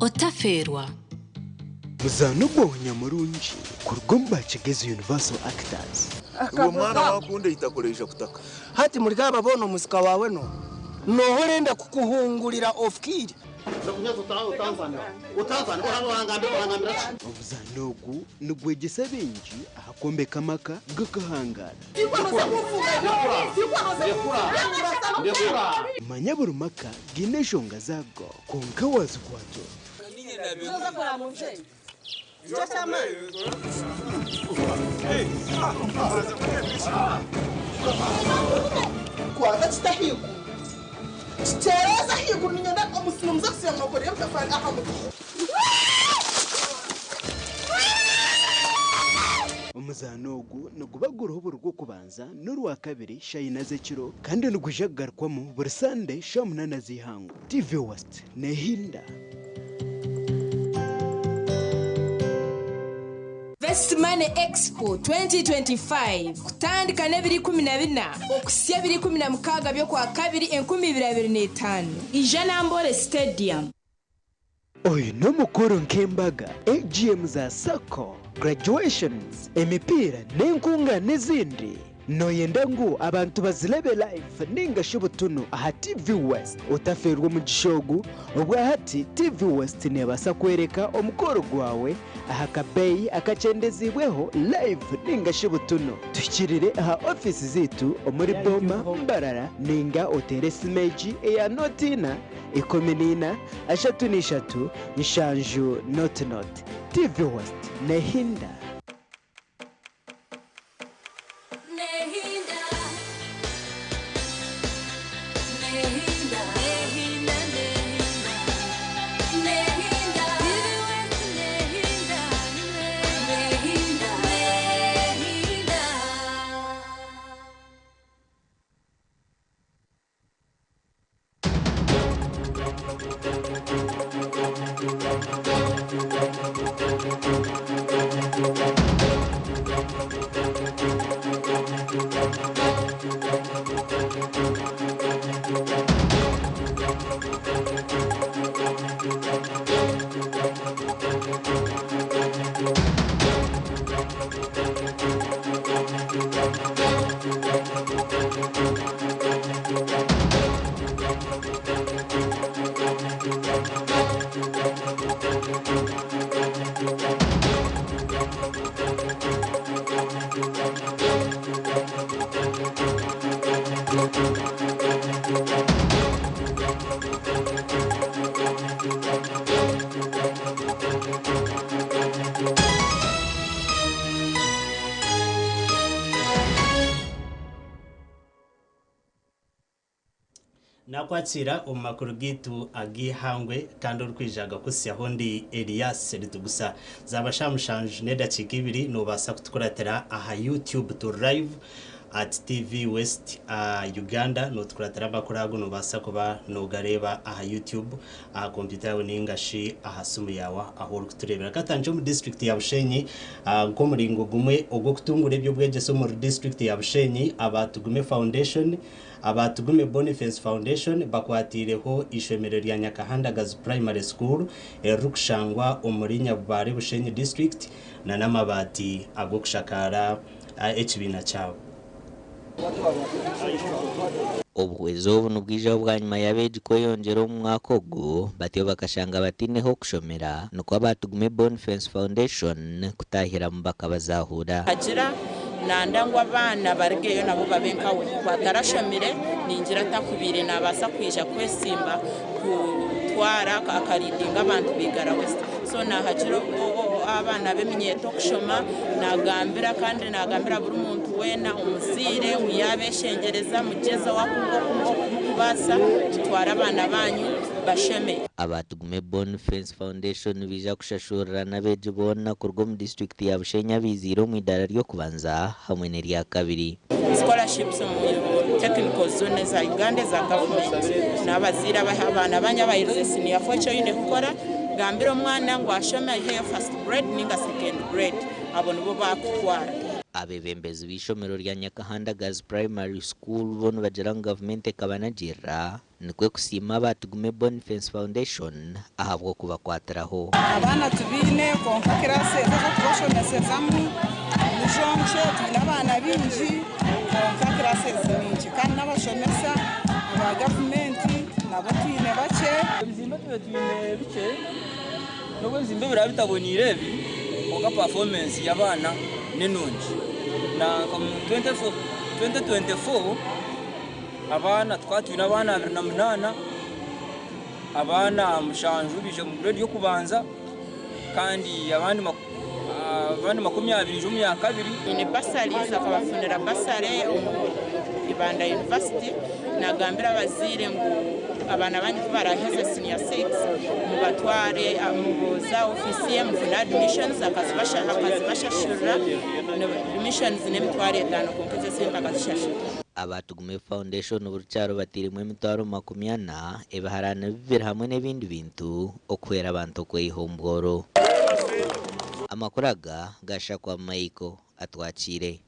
otaferwa muzano bw'onyamurungi kurugomba kigeze Universal Actors uwo mwana wakunde itakoresha kutaka hati muri gaba bono musika wawe no horenda kukuhungurira off kid obuzanogu nugwegesa benji ahakombe kamaka gakahangara manya burumaka gineshonga zago konka wazikwato kwa tastahiku tereza hiku ninyenda omusino muzakisi amagore yakafari ahamu umuzanogu nugubaguraho burwo kubanza n'urwa kabiri shayina zekiro kandi nugujagarkwamo buri Sunday shamunana zihango TV West nehinda Best Money Expo 2025 kutandika nebiri 14 okusya biri 16 byo kwa kabiri 2025 Ijanambole Stadium. Oyo no mukoro nkembaga AGM za Sako graduations emipira n'enkunga n'izindi noyenda ngo abantu bazilebe live ninga shobutuno aha TV West utaferwa mu gishogu ubwa hati TV West nebasa kwereka omukoro gwawe aha kabeyi akacendezibweho live ninga shobutuno tukirire aha office zitu omuri Boma Mbarara ninga oteresi meji eya notina ikomenina ashatu nishatu nshanju not TV West nehinda nakwakira omumakuru gitu agihangwe kandi urukwijaga kusya hondi Elias Seritugusa zabashamushanje nedakika 2 nobasa kutukuratira aha YouTube to live at TV West Uganda notukuratira bakurago nobasa kuba nogareba aha YouTube aha computer yawe ningashi aha sumu yawa aho rukuturebera katanje mu district ya Bushenyi ko muringo gumwe ogwo kutungura ibyo bwegeso mu district ya Bushenyi abatugume foundation abatugume Boniface Foundation bakwatireho ishemero rya Nyakahandagazi Primary School rukushangwa umurinya bubare Bushenyi district na namabati ago kushakara ekibina cyawo obwezo buno bwija bwanyuma yabeji ko yongero mu mwaka ogwo batiyo bakashanga batineho kushomera nuko abatugume Boniface Foundation kutahira mu bakabazahura agira nandangwa abana bargeyo nabo babenkawe batarashomire ningira takubire nabasa kwija kwesimba kutwara akaridinga abantu bigara West so nahagiro abana beminyeto kushoma nagambira kandi nagambira buri muntu wena umuzire uyabeshengereza mugeza wakungo kubasa twara abana banyu basheme abatugume Boniface Foundation bija kushashura nabeje bona kurwo mu district ya Bushenya biziro mu idara ryo kubanza hamwe n'irya kabiri scholarships mu technical zone za Uganda za government nabazira bahabana banyabayize senior focho yine gukora gambira umwana ngo ashome he first grade ninga second grade abo nibo bakutwara abebembezi b'ishomero rya Nyakahandagazi Primary School bono bagira government ekabanagira nikwe kusima Batugume Boniface Foundation ahabwo kubakwatiraho abana tubine konka kirase zo tubashomesezamo mushomshe tubina abana binji konka kirase zininji kandi n'abashomesa aba government nabo twine bake bizimba twine bice nubwo bizimba birabitabonire konka performance y'abana nenonji na 2024 abana twatwina abana 28 abana mushanju bije mu grade yo kubanza kandi abandi 20 ya kabiri ine basari zakabafunira basare Ibanda University nagambira abazire ngo abana bandi baraheze senior 6 mu batware amuboza office mu admissions akazibashashura admissions n'emitware etano konkeze senta akazishashura Abatugume Foundation uburucyaro batirimwe emitwaro 40 ebaharana bibiri hamwe n'ebindi bintu okwera abantu kweyihomboro amakuraga gasha kwa Maiko atwakire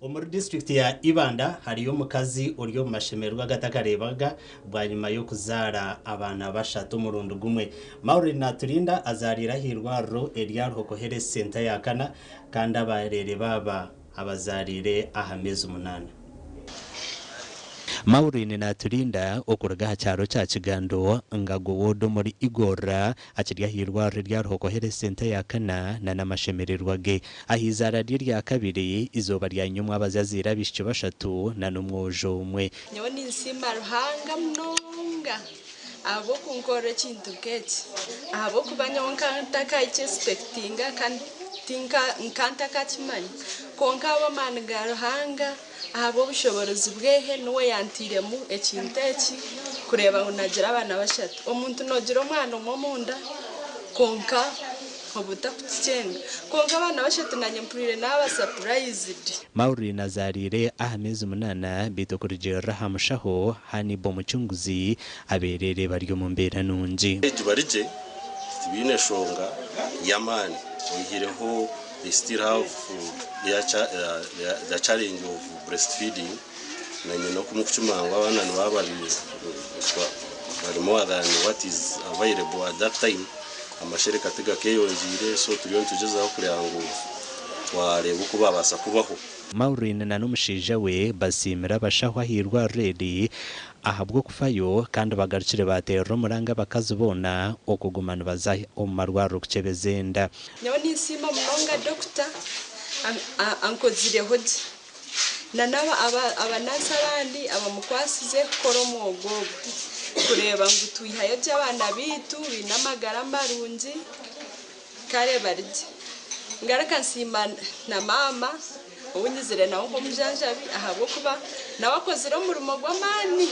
Omuri district ya Ibanda hariyo mukazi uriyo mashemerwa gatakarebaga bwa nyuma yo kuzara abana bashatu murundo gumwe Maureen Naturinda azarira hirwaro Elias Hokohere Center ya kana kandi abarere baba abazarire ahameze 8 Maureen Naturinda okuraga cyaro cya Kigando ngago wodo muri Igora akirya hirwaro rya Hokohere Center ya kana na namashemererwage ahizara rya kabiri izoba rya nyumwa abazazira bishyo bashatu na numwojo umwe nyo ni nsima ruhanga mnonga abo kunkore kintu keti abo kubanyonka ntaka expectinga kandi tinka nkanta kachimanya konka abamanga ruhanga abo bushoborozi bwehe nuwe yantiremu ekinteki kureba ngo nagira abana bashatu umuntu nogira umwana umumunda konka obutakucenga konka abana bashatu nanyempurire naba surprised Maureen azarire ahameze 8 bitokurigera hamushaho hani bomucunguzi aberere baryo mu mbera nunji barije tibine shonga yamani wihireho they still have the challenge of breastfeeding na nyina kumukuchumanga abana bari more than what is available at that time amashereka tegakeyonjire so turiyo tugezaho kurango wareba uko babasa kubaho Maureen na numushija we basimira bashahwa hirwa redi ahabwo kufayo kandi bagarukire batero muranga bakazibona okugumana bazahi omarwaro kucebezenda nyo ni nsima mnonga doctor ankozire hoji na naba abanasa bandi abamukwasize koromo ogogo kureba ngo tuyihayo by'abana bitu binamagara marungi kare barije ngaraka nsima na mama ubunyizire nawo ngo mujanjabi ahabwo kuba nawakozire mu rumo gw'amani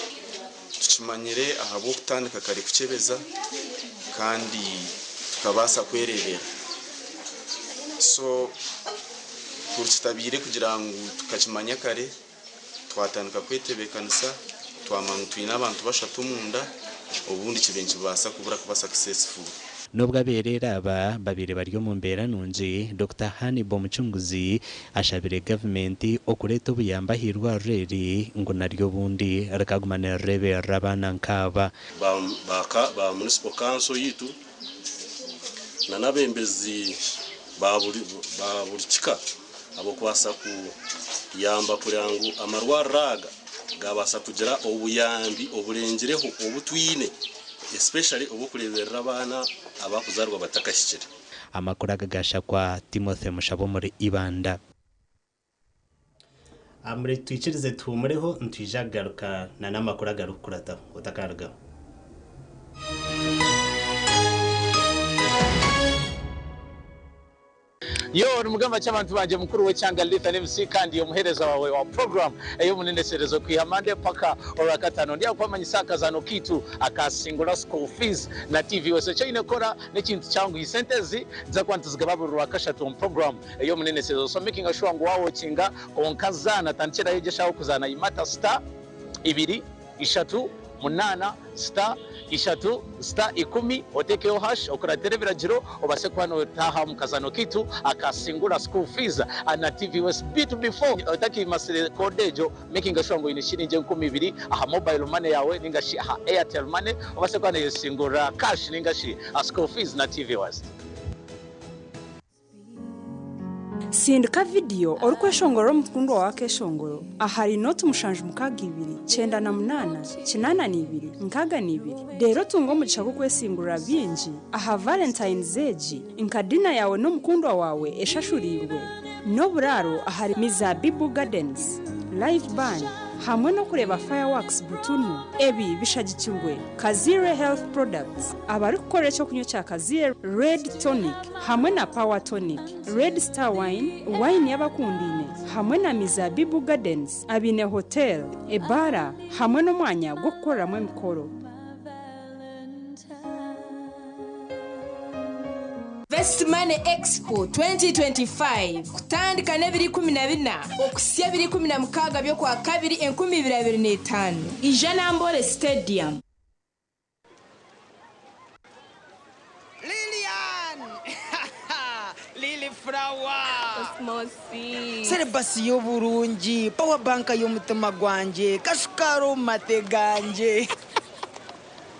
tukimanyire ahabwo kutandika kare kucebeza kandi tukabasa kwererera so kurukitabire kugira ngo tukakimanya kare twatandika kwetebekanisa twamanga twina abantu bashatu munda ubundi kibenci basa kubura kuba successful nubwo aberera aba babiri baryo mu mbera nunji Dr. Hani Bomucunguzi ashabire government okureta ubuyamba hirwa reri ngo naryo bundi rakagumana rebe rabana nkaba ba municipal council yitu na nabembezi baburikika abo kwasa ku yamba kurangu amarwaraga gabasa kugira obuyambi oburengereho obutwine especially obukureberera abana abakuzarwa batakashikira amakuru agagasha kwa Timothy Mushabo muri Ibanda amre twikirize tumureho ntwijagaruka na namakuru agarukurata utakarga Yo numugamba cy'abantu banje mukuru we cyanga Litha MC kandi yo muhereza wawe wa program eyo munendeserezo kwihamande paka orakatano ndia kwamanya isakazano kitu akasingula school fees na TV wese cyo inekora n'ikintu cyangu isentezi za kwantu zigababuru akashatu program eyo munendeserezo so making sure ngo wawo kinga onkazana tanchera yegeshaho kuzana imata star 2 3 munana star ishatu star 10 otekeho hash okora telebiragiro obase kwano taha mukazano kitu akasingula school fees na TV was bit before otaki masire kodejo making sure ngo inishirinje 12 aha mobile money yawe ningashi aha Airtel money obase kwano yesingura cash ningashi school fees na TV was sindika video orukweshongoro mpundo wake shongoro ahari not mushanje mukaga 2 98 2 rero tungo muchako kwesingura binji aha Valentine's Age inkadina yawe no mukundwa wawe eshashurirwe no buraro ahari Mizabibu Gardens live band hamwe no kureba fireworks butunu ebi bishagikirwe Kazire Health Products abari gukora cyo kunywa cya Kazire Red Tonic hamwe na Power Tonic Red Star wine y'abakundine hamwe na Mizabibu Gardens abine hotel ebara hamwe no mwanya gwo gukoreramo imikoro. Best Money Expo 2025 kutandika ne 2024 okusya 2016 byo kwa 2 2025 Ijanambole Stadium. Lilian Lily Flower Osmosi Celebasi y'Uburungi Power Bank y'umutima gwanje Kashukaro mateganje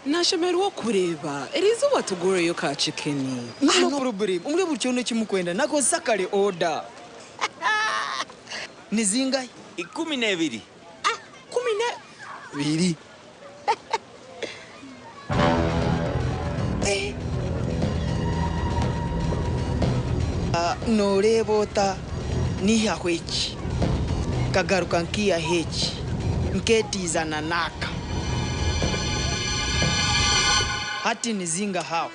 Nashemerwa kureba erizo batugoroyo ka chicken no problem umwe buryo no kimukwenda nako sakale order nizinga 12 12 no rebota ni yahwechi kagaruka nkia hechi nketiza nanaka hati nizinga hao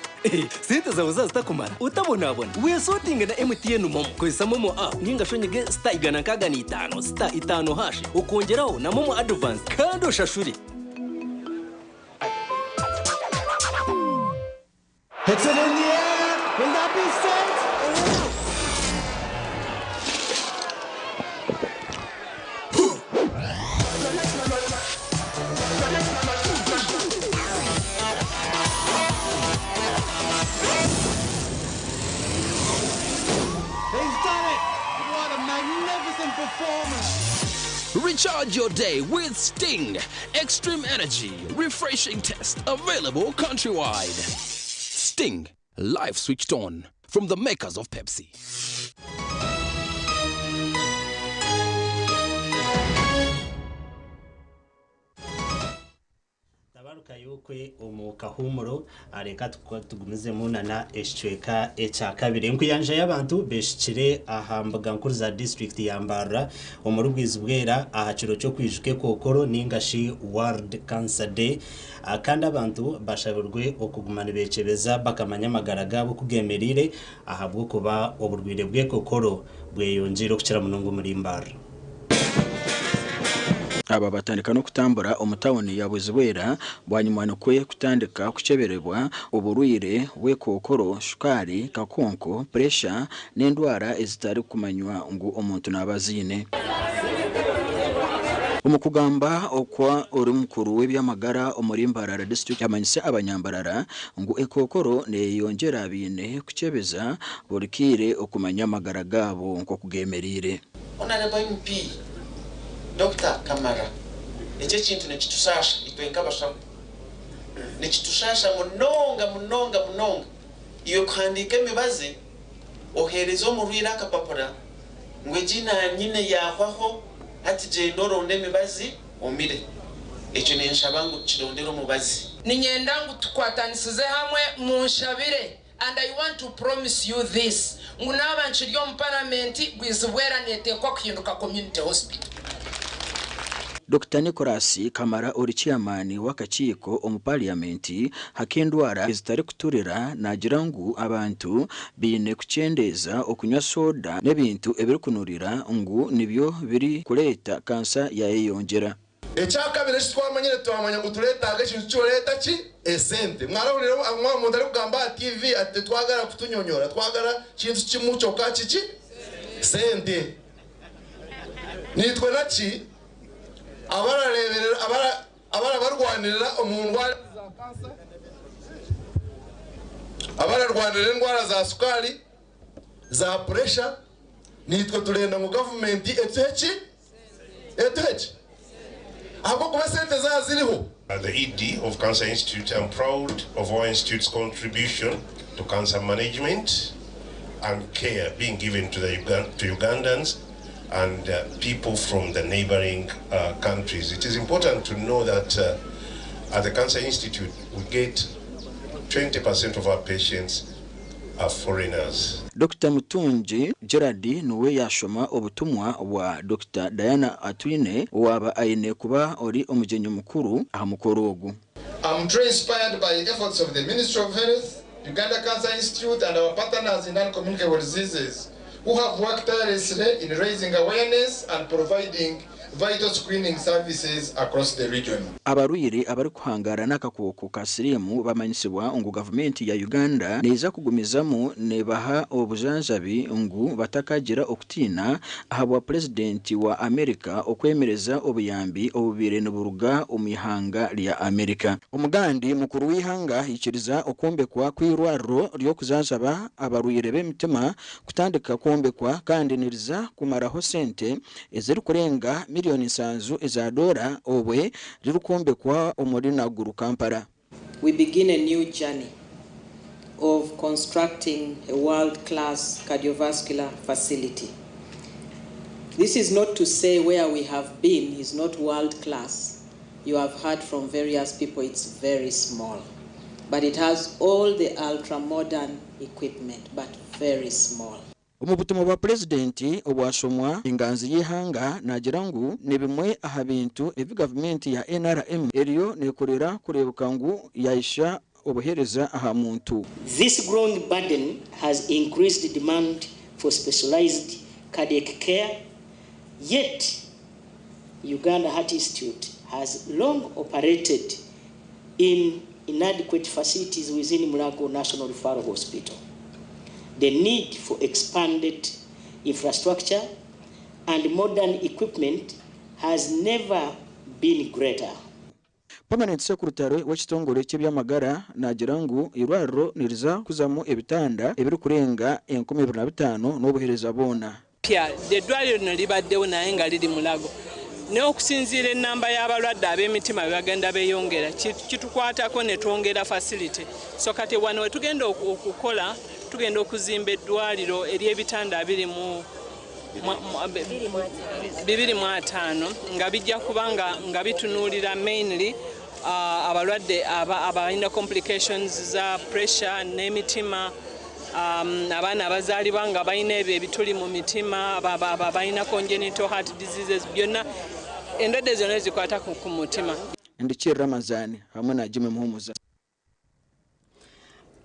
sita za uzazi takumara utabonabona wesotinga na MTN momo kwesa momo app ninga shonyege star 5 star 5 hash ukongeraho na momo advance kando shashuri It's in the air. Will that be set? Recharge your day with Sting. Extreme energy, refreshing taste, available countrywide. Sting, life switched on from the makers of Pepsi. Kayukwe omukahumuro areka tugumize munana eshweka echa kabiri nkuyanje y'abantu beshikire ahambaga nkuru za district yambara omurubwizi bwera ahaciro cyo kwijuke kokoro ningashi World Cancer Day akanda abantu bashabirwe okugumana becebeza bakamanya magaraga bo kugemerire ahabwo kuba oburwire bwe kokoro bweyonjiro kukira munungu murimbara. Aba batandika no kutambura omutawuni ya Buzibwera bwanyumwana kwe kutandika kuceberebwa oburwire wekokoro shukari kakonko pressure n'endwara ezitari kumanywa ngo omuntu nabazine umukugamba okwa uri mukuru w'ebyamagara omurimbarara district yamanyise abanyambarara ngo ekokoro ne yongera bine kucebeza burikire okumanya amagara gabo nko kugemerire Honorable MP Dr. Kamara, icyo kintu nekitushasha itwenka bashamu nekitushasha munonga iyo kwandika imibaze oherezo murira kapapura ngwe jina nyine yahwaho ati je ndoronde imibazi omire icyo nenshabangu kirondero mubazi ninyendangu tukwatanisize hamwe munshabire and I want to promise you this ngunabantu ryo mu parliament gwizibwera netekwa kuhinduka community hospital. Dr. Nicholas Kamara uri chairman w'akakiko omu parliament hakendwara ezitari kuturira nagira ngu abantu bine kucendeza okunywa soda n'ebintu ebirikunurira ngu nibyo biri kuleta kansa yayeyongera. Ekyakabiri twamanyire twamanya ngo turetaga ekintu cyoleta ki esente mwarabulira umuntu ari kugamba TV ati twagara kutunyonyora twagara kintu kimucyo kaki sente nitwe naki abana barwanirira umuntu wa abana rwanirira indwara za sukari za pressure nitwe turenda mu government etechi ahubwo kuba sente za ziriho. As the ED of Cancer Institute, I'm proud of our institute's contribution to cancer management and care being given to Ugandans and people from the neighboring countries. It is important to know that at the Cancer Institute, we get 20% of our patients are foreigners. Dr. Mutunji Gerard nuwe yashoma obutumwa wa Dr. Diana Atwine waba aine kuba ori omujenyo mukuru aha mukoro ogu. I'm truly inspired by the efforts of the Ministry of Health, Uganda Cancer Institute and our partners in non-communicable diseases who have worked tirelessly in raising awareness and providing vital screening services across the region. Abaruyire abari kuhangara n'akakoko ka sirimu bamanyisibwa ngo government ya Uganda neza kugumizamu nebaha obujanjabi ngo batakagira okutina ahabwa president wa America okwemereza obuyambi obubire n'uburuga omihanga lya America. Umugandi mukuru w'ihanga ikiriza okombekwa kwirwaro ryo kujanjaba abaruyire b'emitima kutandika kombekwa kandi niriza kumaraho sente eziri kurenga miliyoni sanzu ezadora obwe rirukombekwa omurina guru Kampala. We begin a new journey of constructing a world-class cardiovascular facility. This is not to say where we have been is not world-class. You have heard from various people it's very small. But it has all the ultra-modern equipment, but very small. Umubutumo wa presidenti obwashomwa inganzi y'ihanga nagirangu nebimwe aha bintu evi government ya NRM eriyo nekorera kurebuka ngu yaisha obuhereza aha muntu. This growing burden has increased the demand for specialized cardiac care, yet Uganda Heart Institute has long operated in inadequate facilities within Mulago National Referral Hospital. The need for expanded infrastructure and modern equipment has never been greater. Permanent Secretary w'ekitongole ky'ebyamagara nagirangu irwaro niriza kuzamu ebitanda ebiri kurenga 25 n'obuhereza bona. Pya eddwaliro lino libaddewo naye nga liri Mulago. N'okusinziira ennamba y'abalwadde ab'emitima bagenda beeyongera kitukwatako ne twongera facility. So kati wano we tugenda okukola tugenda okuzimba eddwaliro ery'ebitanda 205 nga bijja kubanga nga bitunuulira mainly abalwadde abalina complications za pressure n'emitima, abaana abazaalibwa nga balina ebyo ebituli mu mitima, balina congenital heart diseases, byonna endwadde zonna zikwata ku mutima. Ndichi Ramazani hamwe na Jimmy Muhumuza.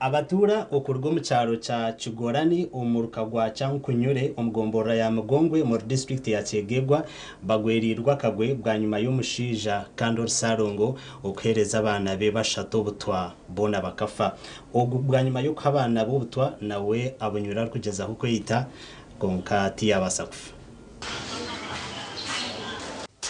Abatura okurwa mu cyaro cya Kigorani umuruka gwa Cyankunyure omugombora ya Mugongwe mu district ya Kyegegwa bagwerirwa kagwe bwa nyuma y'umushija kandi Sarongo okuhereza abana be bashato butwa bona bakafa bwa nyuma yo abana bo butwa nawe abunyura kugeza kuko yita konkati yabasakufa.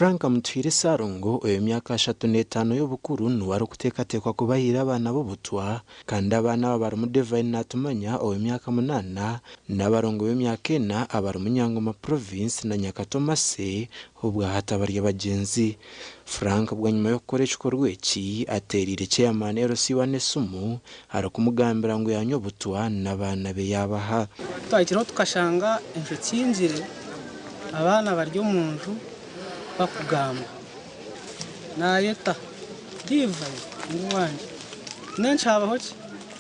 Frank Mutwire Sarongo emyaka 35 y'obukuru nuwari kutekatekwa kubahira abana b'obutwa kandi abana bari mu Divine natumanya emyaka 8 n'abarongo b'emyaka 4 abari mu Nyangoma province na Nyakatomase ubwa hatabarya bagenzi. Frank bwa nyuma yo gukoresha ikorweki aterire chairman RC Nesumu arakumugambira ngo yanyobutwa n'abana be yabaha. Twakiraho tukashanga inshuti yinjire abana baryo mu nzu bakugamba nayeta diva ngwanje nencabaho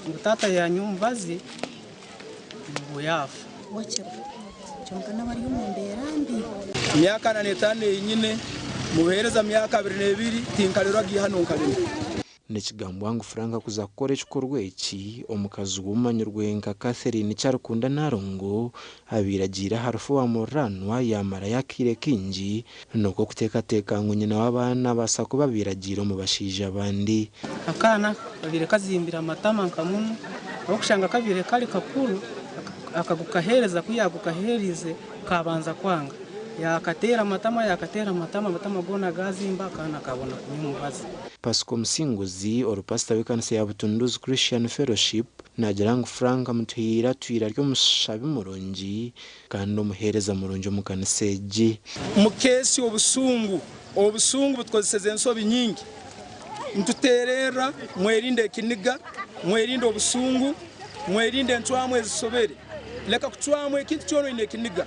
ngo tata yanyumbazi ngo yafa wacha chonga n'abari mu mberambi myaka 5 nyine muhereza myaka 22 tinkalero agihanonkalero Nekigambo wangu Franka kuza gukoresha ikorweki omukazi w'umanyurwenga Catherine cyarukunda narongo abiragira harufu wa moranwa yamara yakire kingi nuko kutekateka ngo nyina w'abana basako babiragira mu bashije abandi akana babire kazimbira amatama nkamuno okushanga kabire kali kakuru akagukahereza kuyagukahereze kabanza kwanga yakatera amatama gona gazimba kana kabona kunyumubazi. Pasco Musinguzi orupasita w'ikanisa ya Butunduzi Christian Fellowship nagira ngo Frank amutuhira twira ryo mushabi murungi kandi umuhereza murungi mu kanisa egi mukesi obusungu butkozeseze ensobi nyingi ntuterera mwerinde kiniga mwerinde obusungu mwerinde ntwamwe ezisobere leka kutwamwe ekintu kyono ine kiniga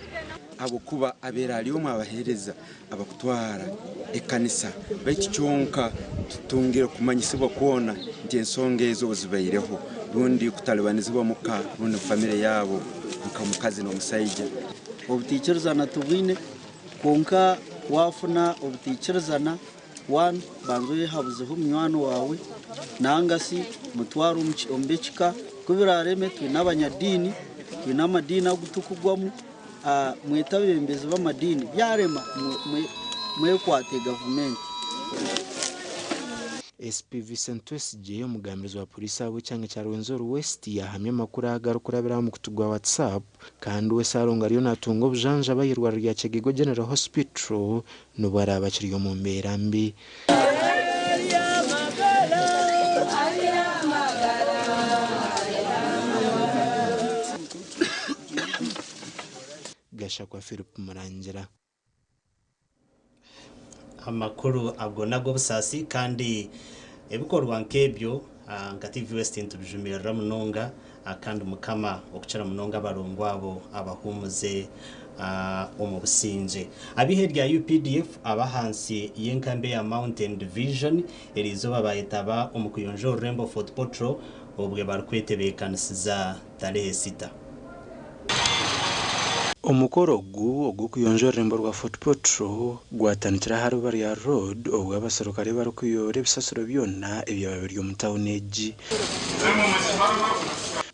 abo kuba abera aliyo mwabahereza abakutwara ekanisa baiki cyonka tutungire kumanyisibwa kuona nti ensonga ezo zibaireho rundi kutalibanizibwa muka rundi family yabo mukamukazi n'omusayija obutikirizana tubwine konka wafuna obutikirizana one banzo habuzeho umnywano wawe nangasi mutwaro ombekika kubirareme twinabanyadini twinamadini agutukugwamu mwetabembezi b'amadini byarema mwekwate government. SP Vincent Westje umugambizi wa polisi abo cyangwa cya Rwenzori West yahamye makuru agarukurabira mu kutugwa WhatsApp kandi we saronga ariyo natungo bujanja bayirwa rya Kigigo General Hospital no barabakiriyo mu mberambi. Gasha kwa Philip Murangira. Amakuru abwo nago busasi kandi ebikorwa nkebyo nka TV West ntubijumira munonga kandi mukama okucara munonga barongwa abo abahumuze omu businje abiherya UPDF abahansi yenkambe ya Mountain Division erizoba bayitaba omukuyonjo Rainbow Fort Patrol obwe barukwetebekanisiza tarehe 6 Omukoro ogu kuyonjo Rainbow rwa Fort Patrol gwatanitira harubari ya road obwo abasirikare barukuyore bisasiro byonna ebyababiri mu town egi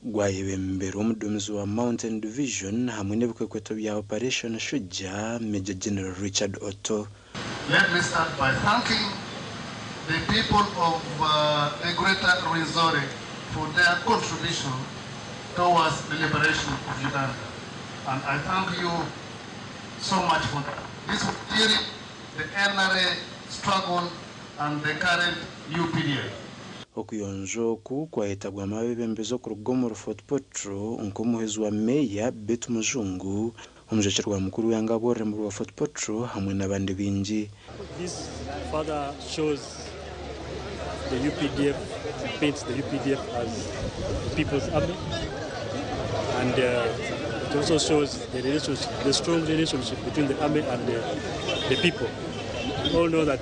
gwayebembera omudumizi wa Mountain Division hamwe n'ebikweto bya Operation Shujaa Major General Richard Otto. Let me start by thanking the people of the Greater Rwenzori for their contribution towards the liberation of Uganda. And I thank you so much for that. This during the NRA struggle and the current UPDF. Okuyonjo ku kwayetabwa amabebembezo ku rugomo Fort Patrol nkomuhezi wa Meya Betu Muzungu omujekirwa mukuru yangabo Rainbow Fort Patrol hamwe n'abandi bingi. This further shows the UPDF, paints the UPDF as people's army, and it also shows the relationship, the strong relationship between the army and the people. We all know that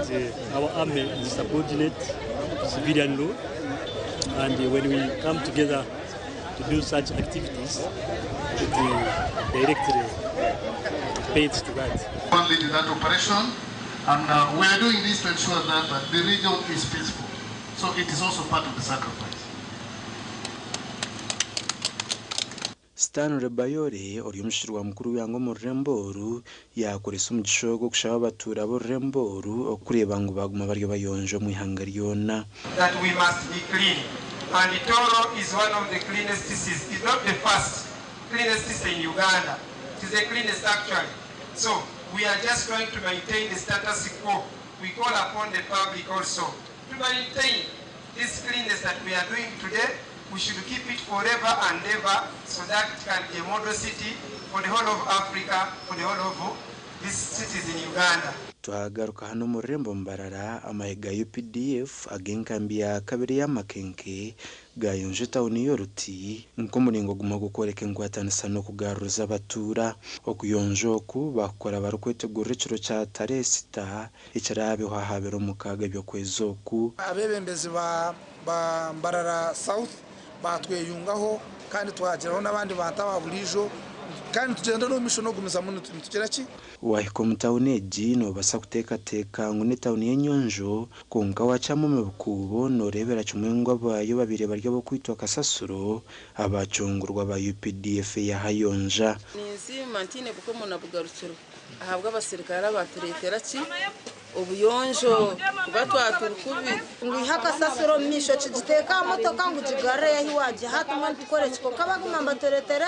our army is subordinate to civilian law, and when we come together to do such activities, it directly paints to that. Only to that operation, and we are doing this to ensure that the region is peaceful. So it is also part of the sacrifice. Stanley Bayore oryumushirwa mukuru yango mu Remboru yakoresa umugishogo kushaba abatura bo Remboru okureba ngo baguma baryo bayonjo mu ihanga ryona. That we must be clean, and Toro is one of the cleanest cities. It's not the first cleanest city in Uganda. It is the cleanest actually. So we are just trying to maintain the status quo. We call upon the public also to maintain this cleanness that we are doing today. We should keep it forever and ever, so that it can be a model city for the whole of Africa, for the whole of these cities in Uganda. Twagaruka hano mu Rembo Mbarara amahiga UPDF agenkambi ya kabiri ya Makenke gayonje town yoruti nko muringo guma gukoreka ingwatanisa no kugaruza abatura okuyonjo ku bakora barukwetegura ikiro cya taresita icarabe hahabera mukaga byo kwezoku abebembezi ba Mbarara South batweyungaho kandi twageraho n'abandi bataba burijo kandi tugenda no misho no gumiza mu tugera ki wahiko mutawuneji no basa kutekateka ngo ni town yenyonjo konka wacamo mu bukubo no rebera cyumwengwa bayo babire barya bo kwitwa Kasasuro abacungurwa ba UPDF ya Hayonja nizi mantine kuko muna bugarukiro ahabwa abasirikare abaturetera ki obuyonjo batwaturukubi ngwihaka sasiro misho kigiteka motoka ngo jigare yahi waje hatuma tukore kiko kabaguma mbatoretera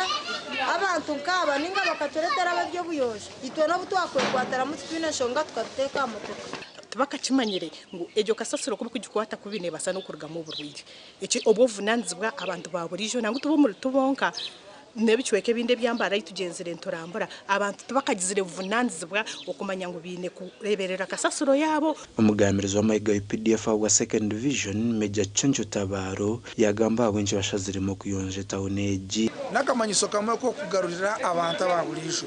abantu nkaba ninga bakatoretera ababyo buyonjo itwe no butwakwe kwatara mu twine shonga tukateka motoka tubakakimanyire ngo ejo kasasiro kubi kugikwata kubine basa no kurugamo burwiri iki obovunanzibwa abantu baburijo nangu tubonka nebichweke binde byambara itugenzere ntorambura abantu tubakagizire vunanzibwa okumanya ngo bine kureberera kasasiro yabo. Umugamirizo wa Mayiga UPDF wa second division Major Chencho Tabaro yagamba abwenje bashazirimo kuyonje tawuneji nakamanyiso kamwe ko kugarurira abantu ababurijo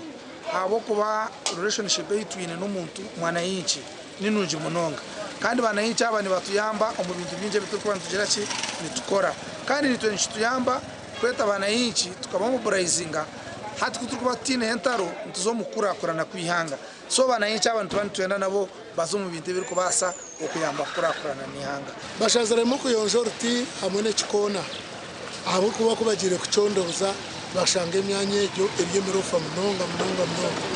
abo kuba relationship yitwine n'umuntu mwana yinchi ninunji munonga kandi bana yinchi abani batuyamba mu bintu byinje bitukuba ntugera ki nitukora kandi nitwe nshituyamba kweta bana yinchi tukabamo buraizinga hati kutukuba tine entaro ntuzomukurakurana kwihanga so bana yinchi abantu twenda nabo bazo mu bintu biriko basa okuyamba kurakurana nihanga bashazaremo kuyonjo ruti hamwe n'ikikona abo kuba kubagire kucondoza bashanga imyanya ejo ebyemirofa munonga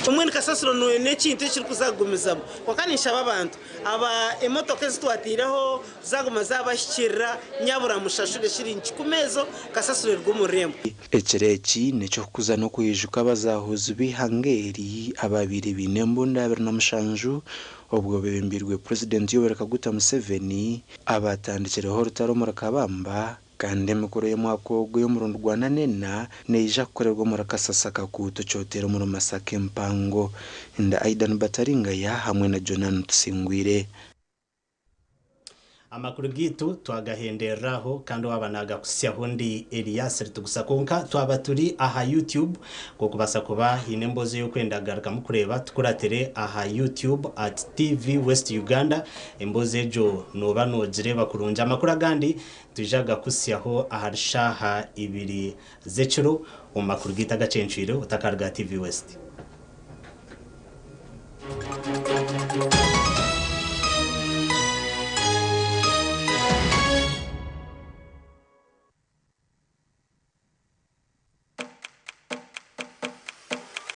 umwe kasasiro no nekintu kiri kuzagumizamo kwakanisha abantu aba emotoka zitwatireho zaguma zabashyikira nyabura mushashure shirinki kumezo kasasiro rw'umurembo ecereki neco kuza no kuyijuka bazahuza bihangeri ababiri binembunda na mushanju ubwo bebembirwe president Yoweri Kaguta Museveni abatandikireho rutaro murakabamba kandi mikoro yo mwakogwe yo murundo Rwanda nena neija kukorerwa murakasasaka kuto cyotero mu Masake mpango inda Aidan Bataringa ya hamwe na Jonan Tsingwire. Amakuru gitu twagahenderaho kandi wabanaga kusya hundi Elias tugusakonka twaba turi aha YouTube ko kubasa kuba inemboze yo kwendagaruka mukureba tukuratere aha YouTube at TV West Uganda emboze jo noba nogireba kurunja amakuru agandi tujaga kusyaho aharishaha ibiri zeciro mu makuru gita gacenciro utakarga TV West.